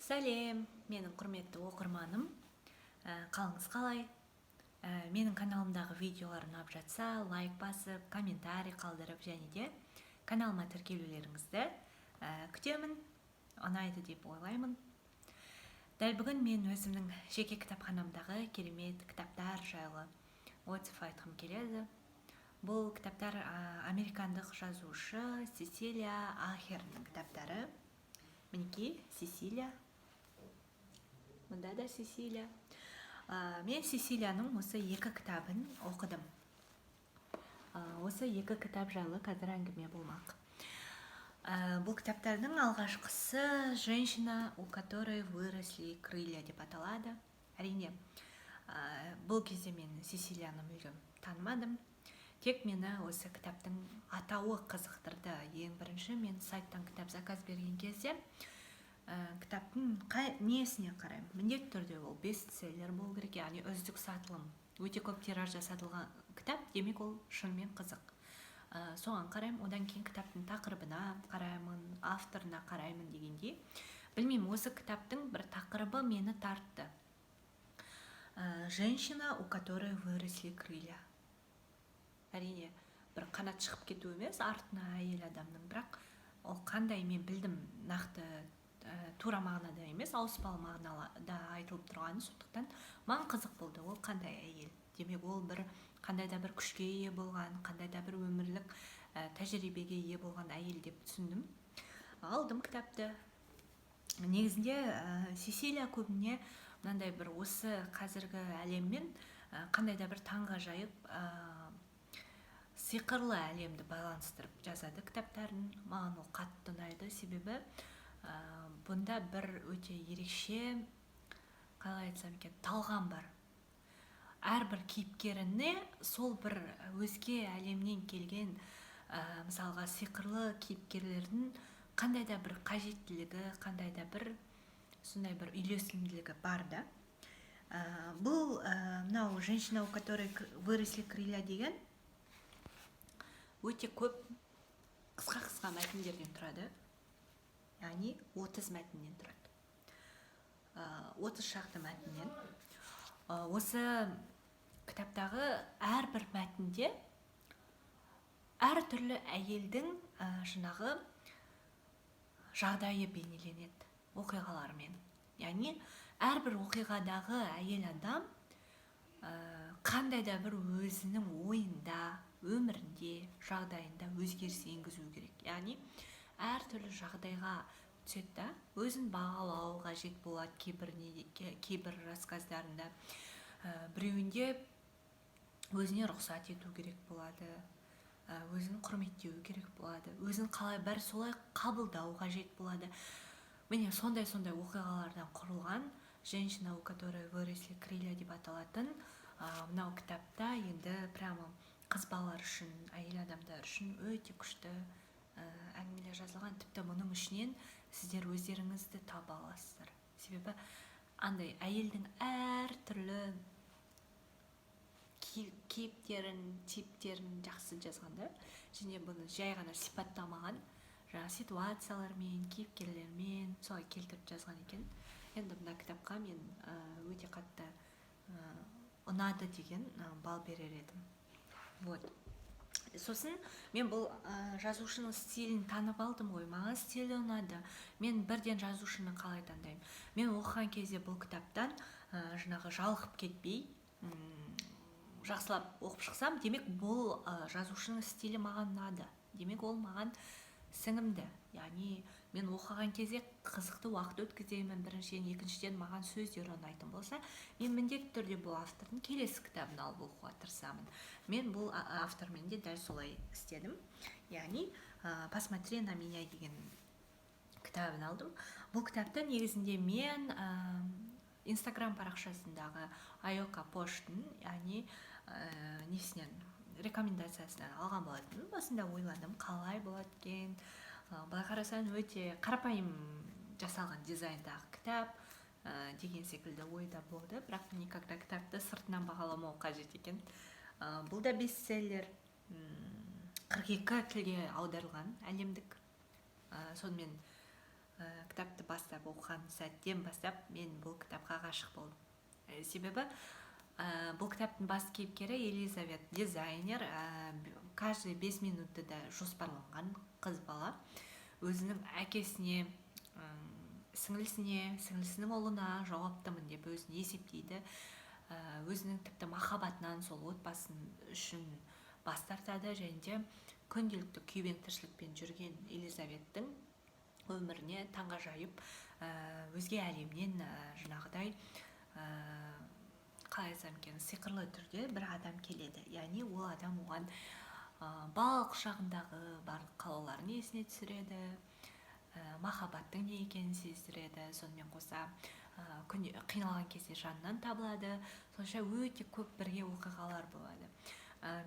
Сәлем, менің құрметті оқырманым. Қалыңыз қалай? Менің каналымдағы видеолар ұнап жатса, лайк басып, комментарий қалдырып, және де каналыма тіркелулеріңізді күтемін, ұнайды деп ойлаймын. Дәл бүгін мен өзімнің жеке кітапханамдағы керемет кітаптар жайлы отзыв айтқым келеді. Бұл кітаптар американдық жазушы Сесилия Ахернің кітаптары. Мінекей, Сесилия. Мұнда да Сесилия. Мен Сесилияның осы екі кітабын оқыдым. Осы екі кітап жайлы қазір әңгіме болмақ. Бұл кітаптардың алғашқысы «Женщина, у которой выросли крылья» деп аталады. Әрине, бұл кезде мен Сесилияны мүлдем танымадым. Тек мені осы кітаптың атауы қызықтырды. Ең бірінші мен сайттан кітап заказ берген кезде кітаптың несіне қараймын. Міндетті түрде ол бестселлер болу керек, яғни үздік сатылым. Өте көп тиражда сатылған кітап, демек ол шынымен қызық. Соған қараймын, одан кейін кітаптың тақырыбына қараймын, авторына қараймын дегендей. Білмеймін, осы кітаптың бір тақырыбы мені тартты. «Женщина, у которой выросли крылья». Әрине, бір қанат шығып кету емес, артына әйел адамның, бірақ ол қандай мен білдім, нақты тура мағынада емес, ауыспалы мағынада айтылып тұрғаны, сондықтан маған қызық болды, ол қандай әйел. Демек, ол бір қандай да бір күшке ие болған, қандай да бір өмірлік тәжірибеге ие болған әйел деп түсіндім. Алдым кітапты. Негізінде Сесилия көбіне мынандай бір осы қазіргі әлеммен қандай да бір таңғажайып сиқырлы әлемді байланыстырып жазады кітаптарын. Маған ол қатты ұнайды, себебі бұнда бір өте ерекше, қалай айтсам екен, талғам бар. Әрбір кейіпкеріне сол бір өзге әлемнен келген, мысалға сиқырлы кейіпкерлердің қандай да бір қажеттілігі, қандай да бір сондай бір үйлесімділігі бар да. Бұл мынау «Женщина, у которой выросли крылья» деген өте көп қысқа мәтіндерден тұрады. Яғни 30 мәтіннен тұрады. 30 шақты мәтіннен. Осы кітаптағы әрбір мәтінде әртүрлі әйелдің жинағы жағдайы бейнеленеді оқиғалармен. Яғни әрбір оқиғадағы әйел адам қандай да бір өзінің ойында, өмірінде, жағдайында өзгеріс енгізу керек. Яғни әртүрлі жағдайға түседі, өзін бағалау қажет болады кейбір рассказдарында. Біреуінде өзіне рұқсат ету керек болады, өзін құрметтеу керек болады, өзін қалай бәрі солай қабылдау қажет болады. Міне сондай оқиғалардан құрылған «Женщина, у которой выросли крылья» деп аталатын мынау кітапта енді прямо қыз балалар үшін, әйел адамдар үшін өте күшті әңгімелер жазылған. Тіпті мұның ішінен сіздер өздеріңізді таба аласыздар. Себебі андай әйелдің әртүрлі кейіптерін, типтерін жақсы жазғанда, және бұны жай ғана сипаттамаған, жаңа ситуациялармен, кейіпкерлермен солай келтіріп жазған екен. Енді мына кітапқа мен өте қатты ұнады деген бал берер едім. Вот. Сосын мен бұл жазушының стилін танып алдым ғой, маған стилі ұнады. Мен бірден жазушыны қалай таңдаймын. Мен оқыған кезде бұл кітаптан жинағы жалығып кетпей, жақсылап оқып шықсам, демек бұл жазушының стилі маған ұнады. Демек ол маған сіңімді. Яғни мен оқыған кезде қызықты уақыт өткіземін, біріншіден, екіншіден маған сөздері ұнайтын болса, мен міндетті түрде бұл автордың келесі кітабын алып оқуға тырысамын. Мен бұл автормен де дәл солай істедім. Яғни «Посмотри на меня» деген кітабын алдым. Бұл кітапты негізінде мен Инстаграм парақшасындағы Айока Поштың, яғни несінен, рекомендациясынан алған болатын. Басында ойладым, қалай болады екен. Былай қарасаң өте қарапайым жасалған дизайндағы кітап деген секілді ойда болды, бірақ никогда кітапты сыртынан бағаламау қажет екен. Бұл да бестселлер, 42 тілге аударылған әлемдік. Сонымен кітапты бастап оқыған сәттен бастап мен бұл кітапқа ғашық болдым. Себебі бұл кітаптың бас кейіпкері Елизавет, дизайнер, каждый 5 минутты да жоспарланған қыз бала. Өзінің әкесіне, сіңілісінің ұлына жауаптымын деп өзін есептейді. Өзінің тіпті махаббатынан, сол отбасын үшін бас тартады, және де күнделікті күйбең тіршілікпен жүрген Елизаветтің өміріне таңғажайып өзге әлемнен жаңағыдай қалай айтсам екен, сиқырлы түрде бір адам келеді. Яғни ол адам оған балалық шағындағы барлық қалауларын есіне түсіреді, махаббаттың не екенін сездіреді. Сонымен қоса қиналған кезде жанынан табылады. Сонша өте көп бірге оқиғалар болады.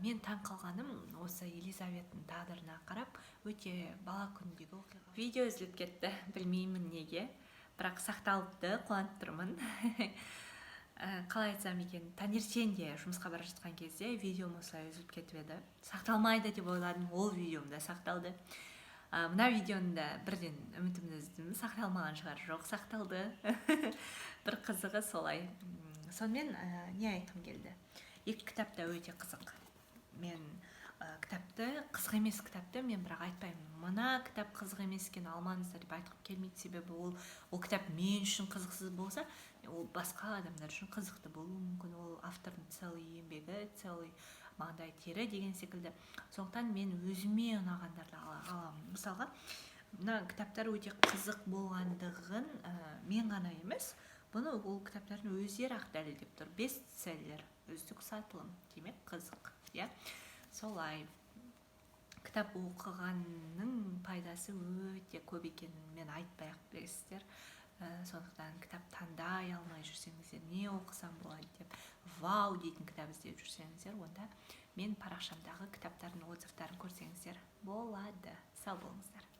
Мен таң қалғаным осы Елизаветтің тағдырына қарап, өте бала күніндегі оқиға. Видео үзіліп кетті, білмеймін неге, бірақ сақталыпты, қуанып тұрмын. Қалай айтсам екен, таңертең де жұмысқа бара жатқан кезде видеом осылай үзіліп кетіп еді. Сақталмайды деп ойладым, ол видеом да сақталды. Мына видеоны да бірден үмітімді үздім, сақталмаған шығар, жоқ, сақталды. Бір қызығы солай. Сонымен не айтқым келді? Екі кітап та өте қызық. Мен кітапты, қызық емес кітапты мен бірақ айтпаймын. Мына кітап қызық емес екен, алмаңыздар деп айтқым келмейді. Себебі ол кітап мен үшін қызықсыз болса, ол басқа адамдар үшін қызықты болуы мүмкін. Ол автордың целый еңбегі, целый маңдай тері деген секілді. Сондықтан мен өзіме ұнағандарды аламын. Мысалға, мына кітаптар өте қызық болғандығын мен ғана емес, бұны ол кітаптардың өздері ақ дәлелдеп тұр. Бестселлер, үздік сатылым, демек қызық. Солай кітап оқығанның пайдасы өте көп екенін мен айтпай-ақ білесіздер. Сондықтан кітап таңдай алмай жүрсеңіздер, не оқысам болады деп, вау дейтін кітап іздеп жүрсеңіздер, онда мен парақшамдағы кітаптардың отзывтарын көрсеңіздер болады. Сау болыңыздар.